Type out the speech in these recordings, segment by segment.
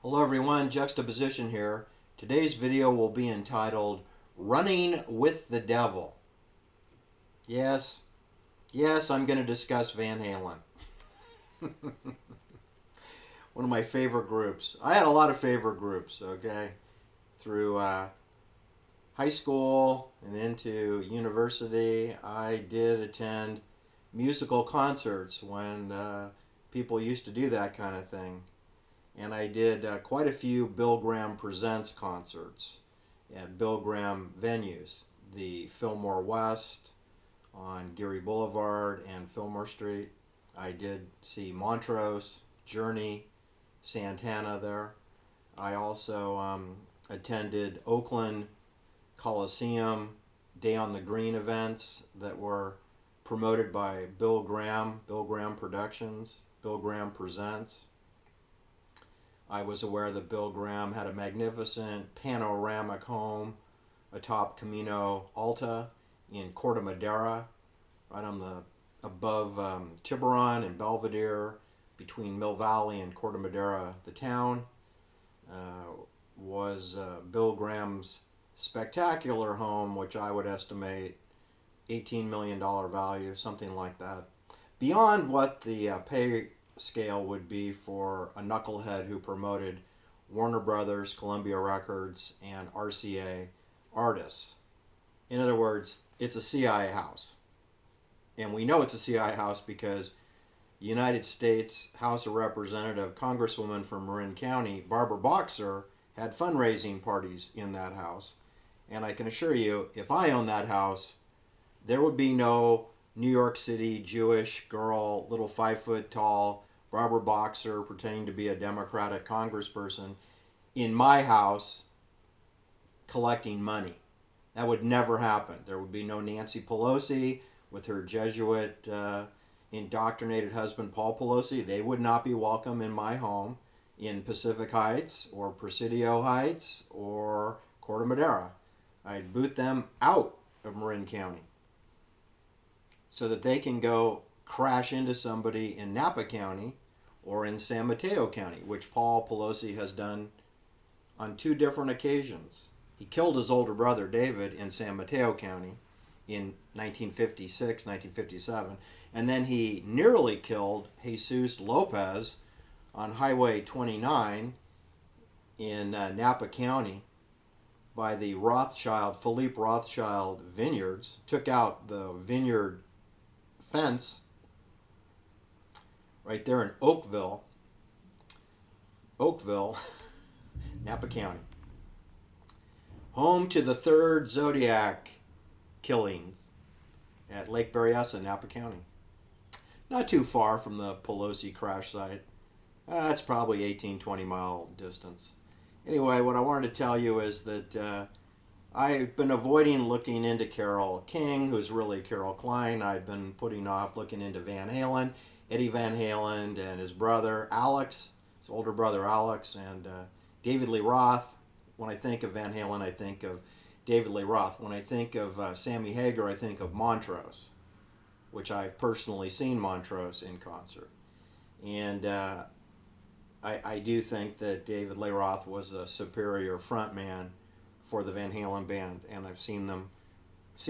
Hello everyone, Juxtaposition here. Today's video will be entitled Running with the Devil. Yes, I'm going to discuss Van Halen. One of my favorite groups. I had a lot of favorite groups, okay? Through high school and into university, I did attend musical concerts when people used to do that kind of thing. And I did quite a few Bill Graham Presents concerts at Bill Graham venues. The Fillmore West on Geary Boulevard and Fillmore Street. I did see Montrose, Journey, Santana there. I also attended Oakland Coliseum Day on the Green events that were promoted by Bill Graham Productions, Bill Graham Presents. I was aware that Bill Graham had a magnificent panoramic home atop Camino Alta in Corte Madera, right on the above Tiburon and Belvedere, between Mill Valley and Corte Madera. The town was Bill Graham's spectacular home, which I would estimate $18 million value, something like that. Beyond what the pay scale would be for a knucklehead who promoted Warner Brothers, Columbia Records, and RCA artists. In other words, it's a CIA house. And we know it's a CIA house because the United States House of Representative Congresswoman from Marin County, Barbara Boxer, had fundraising parties in that house. And I can assure you, if I owned that house, there would be no New York City Jewish girl, little 5 foot tall, Barbara Boxer pretending to be a Democratic congressperson in my house collecting money. That would never happen. There would be no Nancy Pelosi with her Jesuit indoctrinated husband Paul Pelosi. They would not be welcome in my home in Pacific Heights or Presidio Heights or Corte Madera. I'd boot them out of Marin County so that they can go crash into somebody in Napa County or in San Mateo County, which Paul Pelosi has done on 2 different occasions. He killed his older brother David in San Mateo County in 1956, 1957, and then he nearly killed Jesus Lopez on Highway 29 in Napa County by the Philippe Rothschild vineyards, took out the vineyard fence right there in Oakville, Napa County. Home to the 3rd Zodiac killings at Lake Berryessa, Napa County. Not too far from the Pelosi crash site. It's probably 18-20 mile distance. Anyway, what I wanted to tell you is that I've been avoiding looking into Carole King, who's really Carole Klein. I've been putting off looking into Van Halen, Eddie Van Halen, and his brother Alex, his older brother Alex, and David Lee Roth. When I think of Van Halen, I think of David Lee Roth. When I think of Sammy Hagar, I think of Montrose, which I've personally seen Montrose in concert. And I do think that David Lee Roth was a superior frontman for the Van Halen band, and I've seen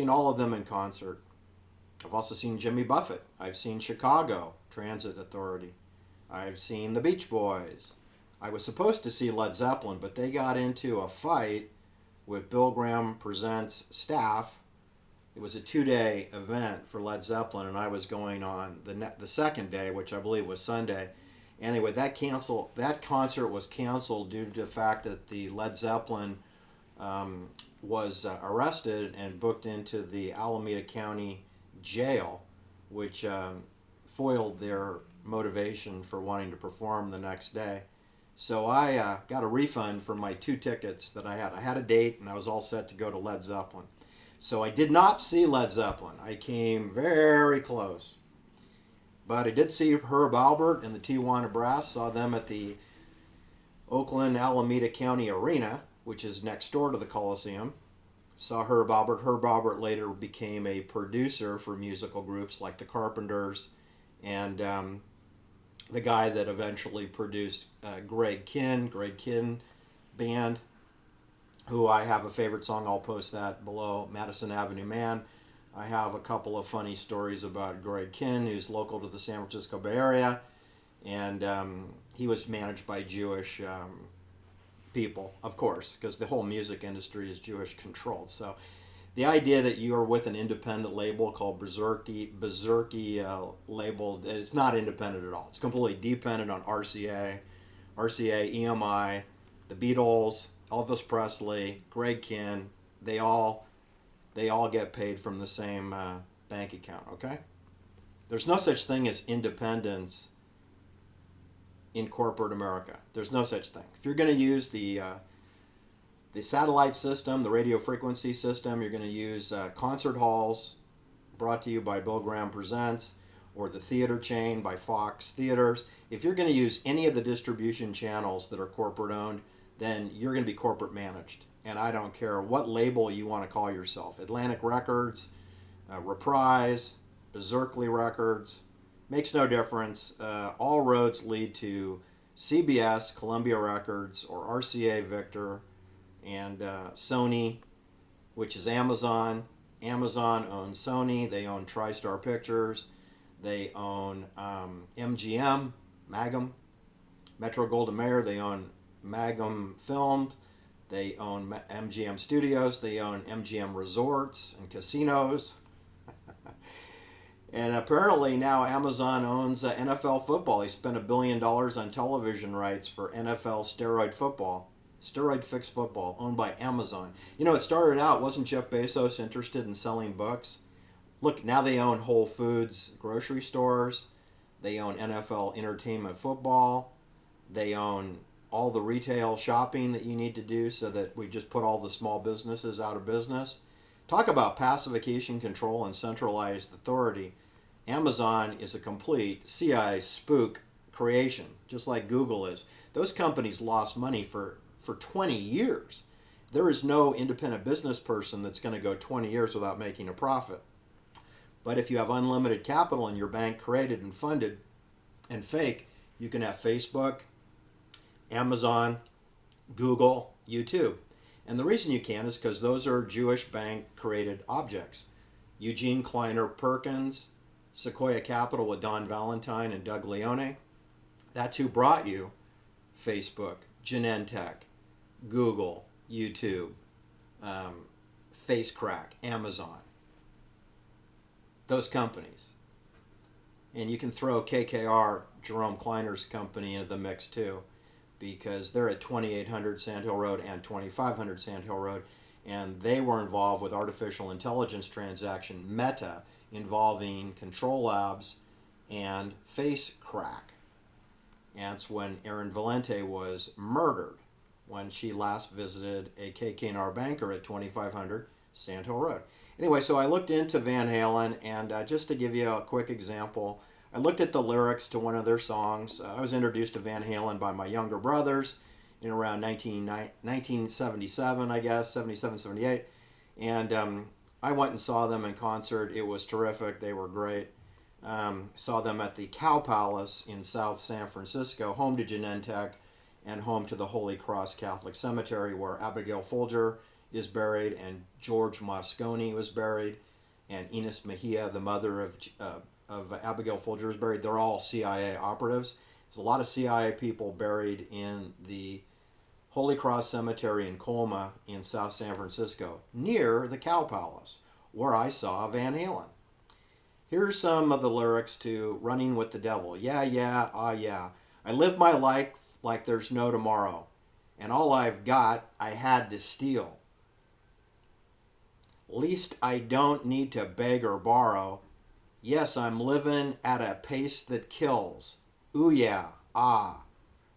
all of them in concert. I've also seen Jimmy Buffett. I've seen Chicago Transit Authority. I've seen the Beach Boys. I was supposed to see Led Zeppelin, but they got into a fight with Bill Graham Presents staff. It was a 2-day event for Led Zeppelin, and I was going on the second day, which I believe was Sunday. Anyway, that concert was canceled due to the fact that the Led Zeppelin was arrested and booked into the Alameda County jail, which foiled their motivation for wanting to perform the next day. So I got a refund for my 2 tickets that I had. I had a date and I was all set to go to Led Zeppelin. So I did not see Led Zeppelin. I came very close. But I did see Herb Alpert and the Tijuana Brass. Saw them at the Oakland Alameda County Arena, which is next door to the Coliseum. Saw Herb Alpert. Herb Alpert later became a producer for musical groups like the Carpenters and the guy that eventually produced Greg Kihn Band, who I have a favorite song. I'll post that below, Madison Avenue Man. I have a couple of funny stories about Greg Kihn, who's local to the San Francisco Bay Area, and he was managed by Jewish people, of course, because the whole music industry is Jewish controlled. So the idea that you are with an independent label called Berserky label, it's not independent at all. It's completely dependent on RCA, EMI, the Beatles, Elvis Presley, Greg Kihn. They all get paid from the same bank account. Okay, there's no such thing as independence in corporate America. There's no such thing. If you're going to use the satellite system, the radio frequency system, you're going to use concert halls brought to you by Bill Graham Presents, or the theater chain by Fox Theaters. If you're going to use any of the distribution channels that are corporate owned, then you're going to be corporate managed. And I don't care what label you want to call yourself. Atlantic Records, Reprise, Berserkly Records, makes no difference. All roads lead to CBS, Columbia Records, or RCA Victor, and Sony, which is Amazon. Amazon owns Sony. They own TriStar Pictures. They own MGM, Magum, Metro Goldwyn Mayer. They own Magum Films. They own MGM Studios. They own MGM Resorts and Casinos. And apparently now Amazon owns NFL football. They spent $1 billion on television rights for NFL steroid football. Steroid fixed football, owned by Amazon. You know, it started out, wasn't Jeff Bezos interested in selling books? Look, now they own Whole Foods grocery stores. They own NFL entertainment football. They own all the retail shopping that you need to do, so that we just put all the small businesses out of business. Talk about pacification, control, and centralized authority. Amazon is a complete CIA spook creation, just like Google is. Those companies lost money for 20 years. There is no independent business person that's going to go 20 years without making a profit. But if you have unlimited capital in your bank, created and funded and fake, you can have Facebook, Amazon, Google, YouTube. And the reason you can is because those are Jewish bank created objects. Eugene Kleiner Perkins, Sequoia Capital with Don Valentine and Doug Leone. That's who brought you Facebook, Genentech, Google, YouTube, FaceCrack, Amazon. Those companies. And you can throw KKR, Jerome Kleiner's company, into the mix too, because they're at 2800 Sand Hill Road and 2500 Sand Hill Road, and they were involved with artificial intelligence transaction Meta, involving Control Labs and FaceCrack. And it's when Erin Valente was murdered, when she last visited a KK&R banker at 2500 Sand Hill Road. Anyway, so I looked into Van Halen, and just to give you a quick example, I looked at the lyrics to one of their songs. I was introduced to Van Halen by my younger brothers in around 1977, I guess, 77, 78. And I went and saw them in concert. It was terrific. They were great. Saw them at the Cow Palace in South San Francisco, home to Genentech and home to the Holy Cross Catholic Cemetery, where Abigail Folger is buried and George Moscone was buried, and Enos Mejia, the mother of Abigail Folger, is buried. They're all CIA operatives. There's a lot of CIA people buried in the Holy Cross Cemetery in Colma in South San Francisco, near the Cow Palace, where I saw Van Halen. Here's some of the lyrics to Running with the Devil. Yeah, yeah, ah, yeah. I live my life like there's no tomorrow, and all I've got I had to steal. Least I don't need to beg or borrow. Yes, I'm living at a pace that kills. Ooh yeah, ah,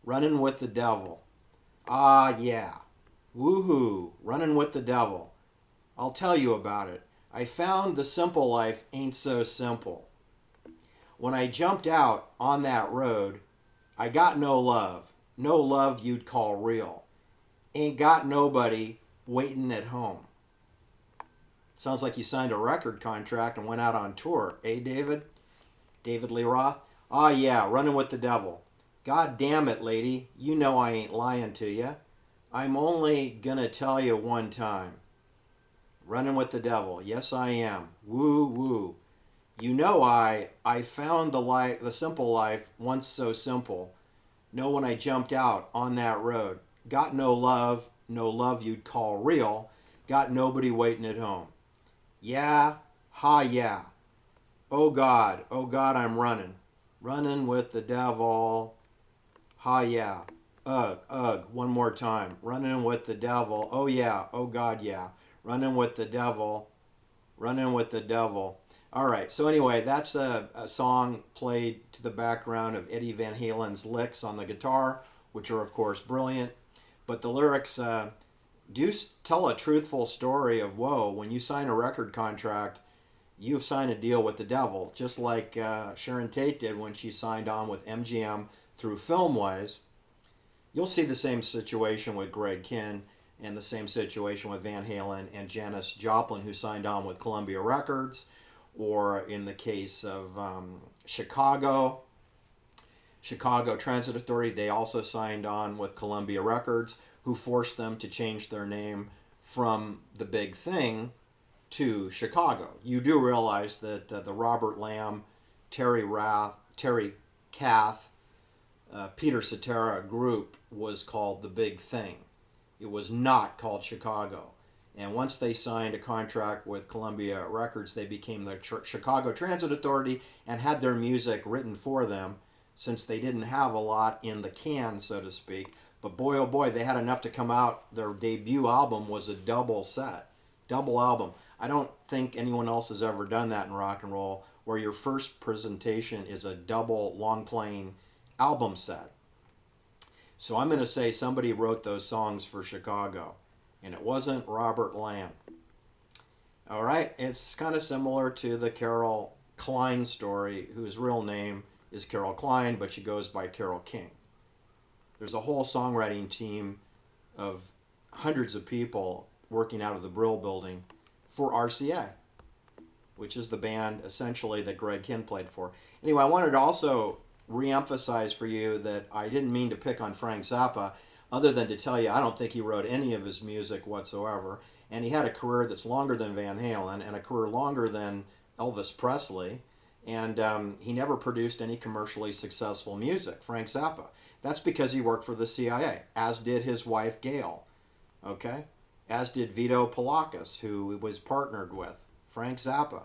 running with the devil. Ah yeah, woohoo, running with the devil. I'll tell you about it. I found the simple life ain't so simple. When I jumped out on that road, I got no love you'd call real. Ain't got nobody waiting at home. Sounds like you signed a record contract and went out on tour, eh, David? David Lee Roth? Ah, yeah, running with the devil. God damn it, lady. You know I ain't lying to you. I'm only gonna tell you one time. Running with the devil. Yes, I am. Woo woo. You know I found the simple life once so simple. Know when I jumped out on that road. Got no love, no love you'd call real. Got nobody waiting at home. Yeah, ha yeah. Oh God, I'm running. Running with the devil. Ha yeah. Ugh, ugh, one more time. Running with the devil. Oh yeah, oh God, yeah. Running with the devil. Running with the devil. All right, so anyway, that's a song played to the background of Eddie Van Halen's licks on the guitar, which are, of course, brilliant. But the lyrics do tell a truthful story of whoa, when you sign a record contract, you've signed a deal with the devil, just like Sharon Tate did when she signed on with MGM through Filmways. You'll see the same situation with Greg Kihn and the same situation with Van Halen and Janis Joplin, who signed on with Columbia Records, or in the case of Chicago Transit Authority, they also signed on with Columbia Records, who forced them to change their name from The Big Thing to Chicago. You do realize that the Robert Lamb, Terry Kath, Peter Cetera group was called The Big Thing. It was not called Chicago. And once they signed a contract with Columbia Records, they became the Chicago Transit Authority and had their music written for them, since they didn't have a lot in the can, so to speak. But boy, oh boy, they had enough to come out. Their debut album was a double set, double album. I don't think anyone else has ever done that in rock and roll, where your first presentation is a double long playing album set. So I'm going to say somebody wrote those songs for Chicago, and it wasn't Robert Lamb. All right, it's kind of similar to the Carol Klein story, whose real name is Carol Klein, but she goes by Carol King. There's a whole songwriting team of hundreds of people working out of the Brill building for RCA, which is the band essentially that Greg Kihn played for. Anyway, I wanted to also re-emphasize for you that I didn't mean to pick on Frank Zappa, other than to tell you I don't think he wrote any of his music whatsoever, and he had a career that's longer than Van Halen and a career longer than Elvis Presley, and he never produced any commercially successful music, Frank Zappa. That's because he worked for the CIA, as did his wife Gail, okay? As did Vito Polakis, who he was partnered with, Frank Zappa.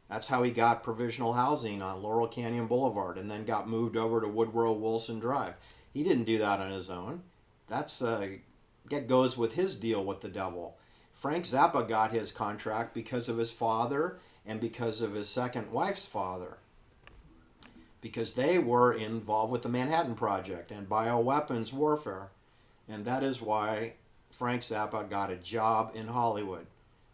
That's how he got provisional housing on Laurel Canyon Boulevard and then got moved over to Woodrow Wilson Drive. He didn't do that on his own. That goes with his deal with the devil. Frank Zappa got his contract because of his father and because of his second wife's father, because they were involved with the Manhattan Project and bioweapons warfare. And that is why Frank Zappa got a job in Hollywood.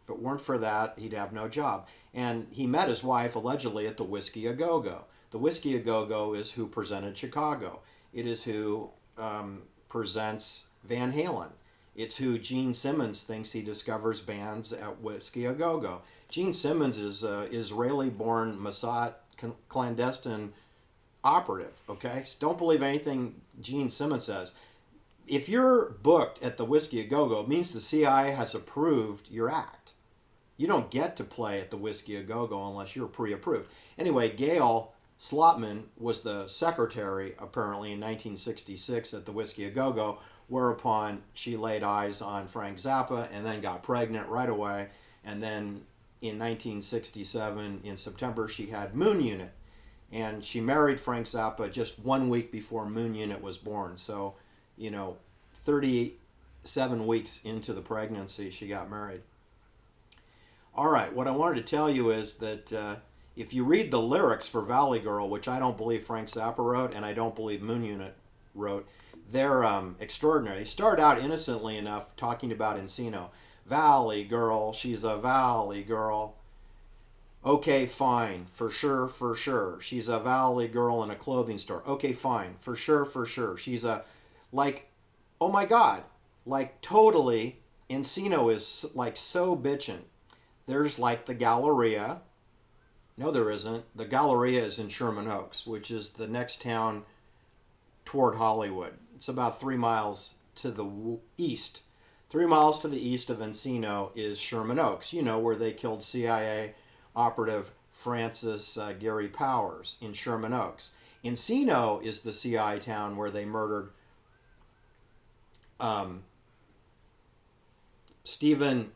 If it weren't for that, he'd have no job. And he met his wife allegedly at the Whiskey A Go Go. The Whiskey A Go Go is who presented Chicago. It is who presents Van Halen. It's who Gene Simmons thinks he discovers bands at Whiskey A Go Go. Gene Simmons is an Israeli-born Mossad clandestine operative. Okay, so don't believe anything Gene Simmons says. If you're booked at the Whiskey A Go Go, it means the CIA has approved your act. You don't get to play at the Whiskey A Go Go unless you're pre-approved. Anyway, Gail Slotman was the secretary, apparently, in 1966 at the Whiskey A Go Go, whereupon she laid eyes on Frank Zappa and then got pregnant right away. And then in 1967, in September, she had Moon Unit. And she married Frank Zappa just 1 week before Moon Unit was born. So, 37 weeks into the pregnancy, she got married. All right, what I wanted to tell you is that if you read the lyrics for Valley Girl, which I don't believe Frank Zappa wrote and I don't believe Moon Unit wrote, they're extraordinary. They start out innocently enough talking about Encino. Valley Girl, she's a Valley Girl. Okay, fine, for sure, for sure. She's a Valley Girl in a clothing store. Okay, fine, for sure, for sure. She's oh my God, totally, Encino is so bitchin'. There's the Galleria, No, there isn't. The Galleria is in Sherman Oaks, which is the next town toward Hollywood. It's about 3 miles to the east. 3 miles to the east of Encino is Sherman Oaks, you know, where they killed CIA operative Francis Gary Powers in Sherman Oaks. Encino is the CI town where they murdered um, Stephen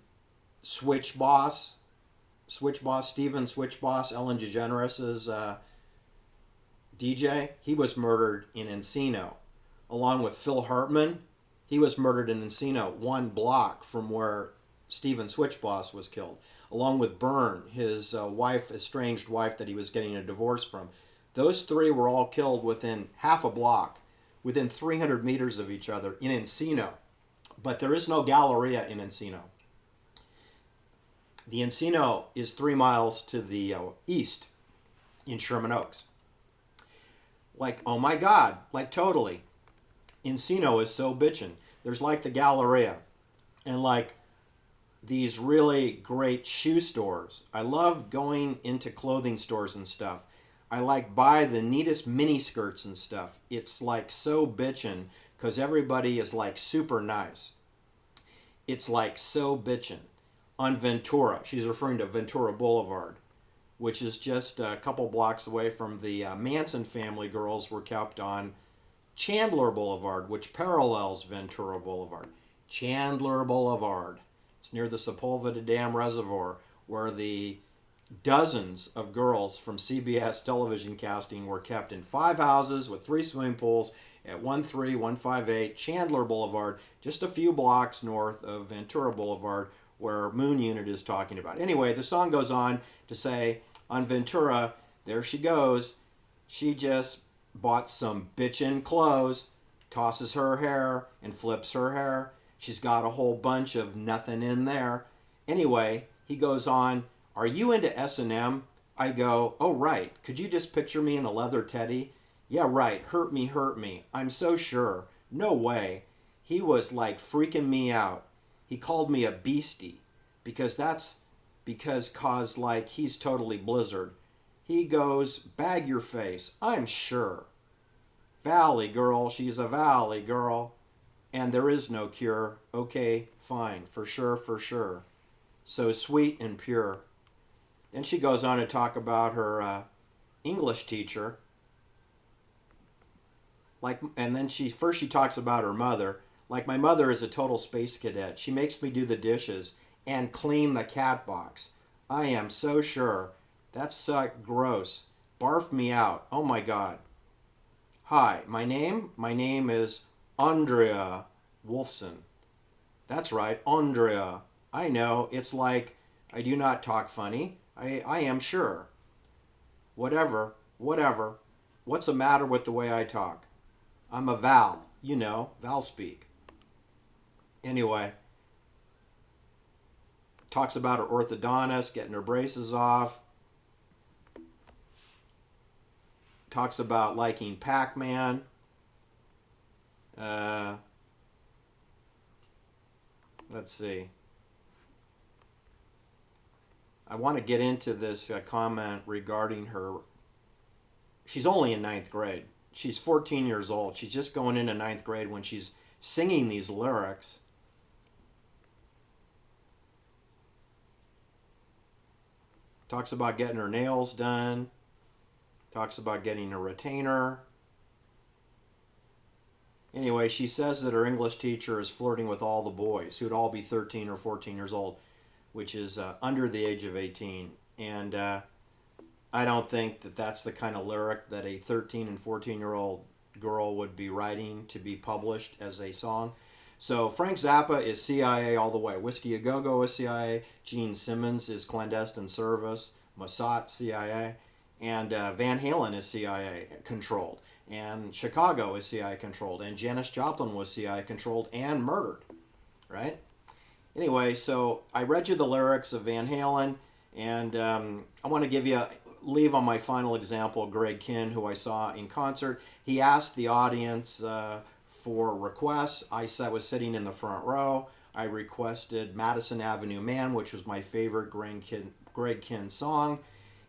Switch Boss, Stephen Switch Boss, Ellen DeGeneres' DJ. He was murdered in Encino, along with Phil Hartman. He was murdered in Encino, 1 block from where Stephen Switchboss was killed, along with Byrne, his wife, estranged wife that he was getting a divorce from. Those three were all killed within half a block, within 300 meters of each other in Encino. But there is no Galleria in Encino. The Encino is 3 miles to the east in Sherman Oaks. Like, oh my God, like totally. Encino is so bitchin'. There's like the Galleria and like these really great shoe stores. I love going into clothing stores and stuff. I like buy the neatest mini skirts and stuff. It's like so bitchin' because everybody is like super nice. It's like so bitchin'. On Ventura, she's referring to Ventura Boulevard, which is just a couple blocks away from the Manson family girls were kept on Chandler Boulevard, which parallels Ventura Boulevard. Chandler Boulevard. It's near the Sepulveda Dam Reservoir, where the dozens of girls from CBS television casting were kept in 5 houses with 3 swimming pools at 13158 Chandler Boulevard, just a few blocks north of Ventura Boulevard, where Moon Unit is talking about. Anyway, the song goes on to say, on Ventura, there she goes. She just bought some bitchin' clothes, tosses her hair and flips her hair. She's got a whole bunch of nothing in there. Anyway, he goes on, are you into S&M? I go, oh right, could you just picture me in a leather teddy? Yeah right, hurt me. I'm so sure. No way. He was like freaking me out. He called me a beastie because cause like he's totally blizzard. He goes, bag your face, I'm sure. Valley girl, she's a valley girl. And there is no cure. Okay, fine, for sure. So sweet and pure. Then she goes on to talk about her English teacher. And then she talks about her mother. Like, my mother is a total space cadet. She makes me do the dishes and clean the cat box. I am so sure. That's so gross. Barf me out. Oh my God. Hi, my name? My name is Andrea Wolfson. That's right, Andrea. I know, it's like, I do not talk funny. I am sure. Whatever. What's the matter with the way I talk? I'm a Val. You know, Val speak. Anyway, talks about her orthodontist getting her braces off. Talks about liking Pac-Man. Let's see. I want to get into this comment regarding her. She's only in 9th grade. She's 14 years old. She's just going into 9th grade when she's singing these lyrics. Talks about getting her nails done. Talks about getting a retainer. Anyway, she says that her English teacher is flirting with all the boys, who'd all be 13 or 14 years old, which is under the age of 18. And I don't think that that's the kind of lyric that a 13 and 14-year-old girl would be writing to be published as a song. So Frank Zappa is CIA all the way. Whiskey A Go-Go is CIA. Gene Simmons is clandestine service. Mossad, CIA. And Van Halen is CIA controlled. And Chicago is CIA controlled. And Janis Joplin was CIA controlled and murdered. Right? Anyway, so I read you the lyrics of Van Halen. And I want to leave on my final example Greg Kinn, who I saw in concert. He asked the audience for requests. I was sitting in the front row. I requested Madison Avenue Man, which was my favorite Greg Kinn song.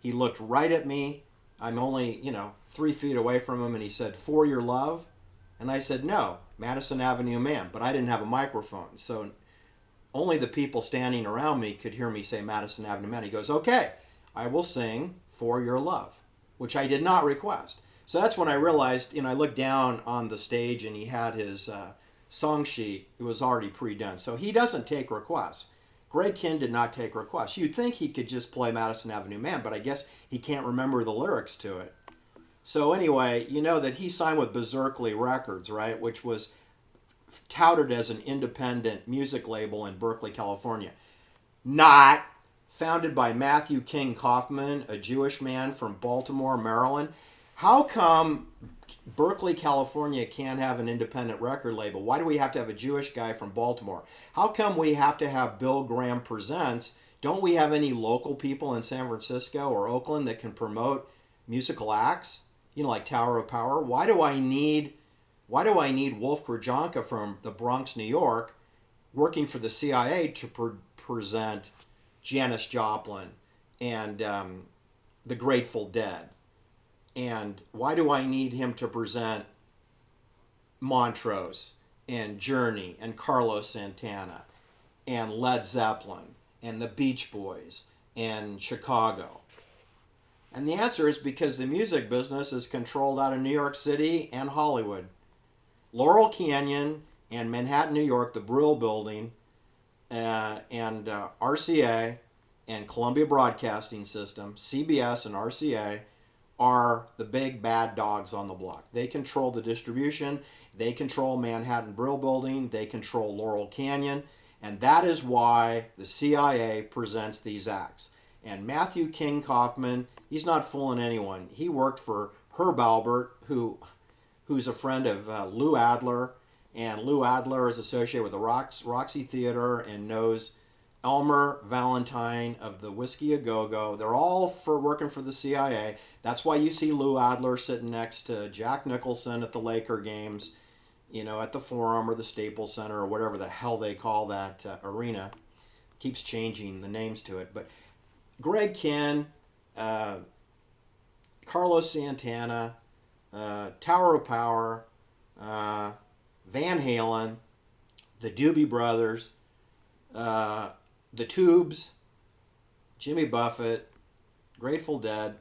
He looked right at me. I'm only, 3 feet away from him, and he said, "For your love?" And I said, "No, Madison Avenue Man." But I didn't have a microphone, so only the people standing around me could hear me say Madison Avenue Man. He goes, "Okay, I will sing For Your Love," which I did not request. So that's when I realized, I looked down on the stage and he had his song sheet. It was already pre-done. So he doesn't take requests. Greg Kihn did not take requests. You'd think he could just play Madison Avenue Man, but I guess he can't remember the lyrics to it. So anyway, you know that he signed with Berserkly Records, right? Which was touted as an independent music label in Berkeley, California. Not. Founded by Matthew King Kaufman, a Jewish man from Baltimore, Maryland. How come Berkeley, California can't have an independent record label? Why do we have to have a Jewish guy from Baltimore? How come we have to have Bill Graham Presents? Don't we have any local people in San Francisco or Oakland that can promote musical acts? Like Tower of Power. Why do I need Wolf Krajonka from the Bronx, New York, working for the CIA to present Janis Joplin and the Grateful Dead? And why do I need him to present Montrose and Journey and Carlos Santana and Led Zeppelin and the Beach Boys and Chicago? And the answer is because the music business is controlled out of New York City and Hollywood. Laurel Canyon and Manhattan, New York, the Brill Building, and RCA and Columbia Broadcasting System, CBS and RCA, are the big bad dogs on the block. They control the distribution. They control Manhattan Brill Building. They control Laurel Canyon. And that is why the CIA presents these acts. And Matthew King Kaufman, he's not fooling anyone. He worked for Herb Alpert, who's a friend of Lou Adler. And Lou Adler is associated with the Roxy Theater and knows Elmer Valentine of the Whiskey A Go-Go. They're all working for the CIA. That's why you see Lou Adler sitting next to Jack Nicholson at the Laker games, at the Forum or the Staples Center or whatever the hell they call that arena. Keeps changing the names to it. But Greg Kihn, Carlos Santana, Tower of Power, Van Halen, the Doobie Brothers, the Tubes, Jimmy Buffett, Grateful Dead,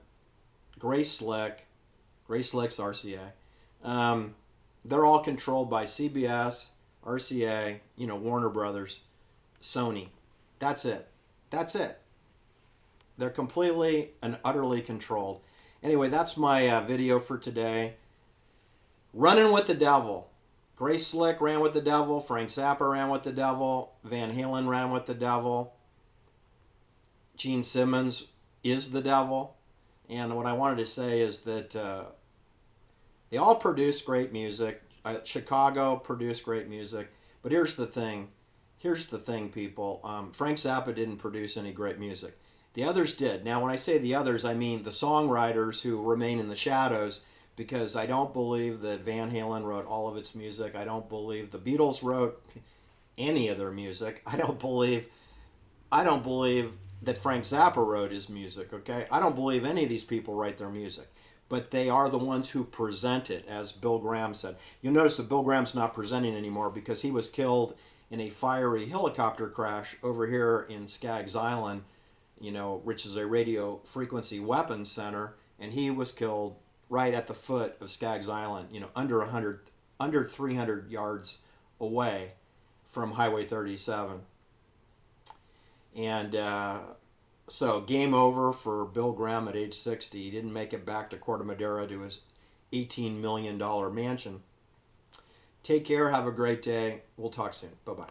Grace Slick's RCA. They're all controlled by CBS, RCA, Warner Brothers, Sony. That's it. They're completely and utterly controlled. Anyway, that's my video for today. Running with the Devil. Grace Slick ran with the devil. Frank Zappa ran with the devil. Van Halen ran with the devil. Gene Simmons is the devil. And what I wanted to say is that they all produce great music. Chicago produced great music. But here's the thing. People. Frank Zappa didn't produce any great music. The others did. Now, when I say the others, I mean the songwriters who remain in the shadows, because I don't believe that Van Halen wrote all of its music. I don't believe the Beatles wrote any of their music. I don't believe that Frank Zappa wrote his music, okay? I don't believe any of these people write their music. But they are the ones who present it, as Bill Graham said. You'll notice that Bill Graham's not presenting anymore because he was killed in a fiery helicopter crash over here in Skaggs Island, which is a radio frequency weapons center, and he was killed right at the foot of Skaggs Island, under 300 yards away from Highway 37. And so game over for Bill Graham at age 60. He didn't make it back to Corte Madera to his $18 million mansion. Take care. Have a great day. We'll talk soon. Bye-bye.